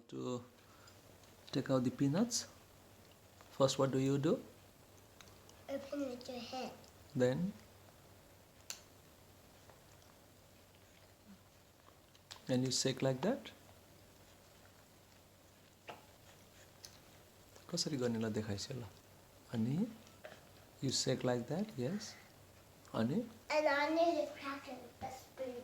to take out the peanuts. First, what do you do? Open with your hand. Then, and you shake like that. कसरी गर्नेलाई देखाइस् ल अनि you shake like that, yes. अनि And I need to crack it with the spoon.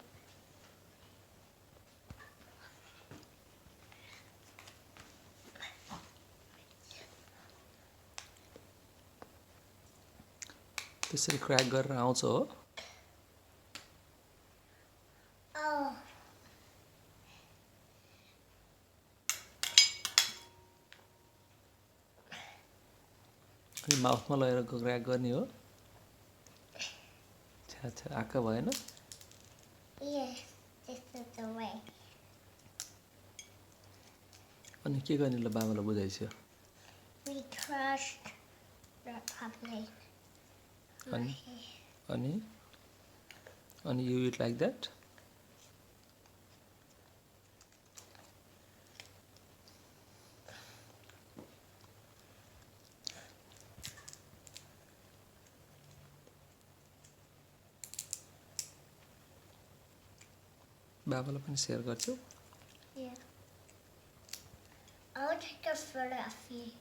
त्यसरी crack गरेर आउँछ हो. Oh. अनि माउथमा लगेर क्र्याक गर्ने हो. छ्या छ्या आँखा भएन. Yes, this is the way. अनि के गर्ने ल बाबालाई बुझाइस्यो. We crushed the pumpkin. अनि you eat like that. बाबालाई पनि शेयर गर्छु. Yeah. I will take a photo of you.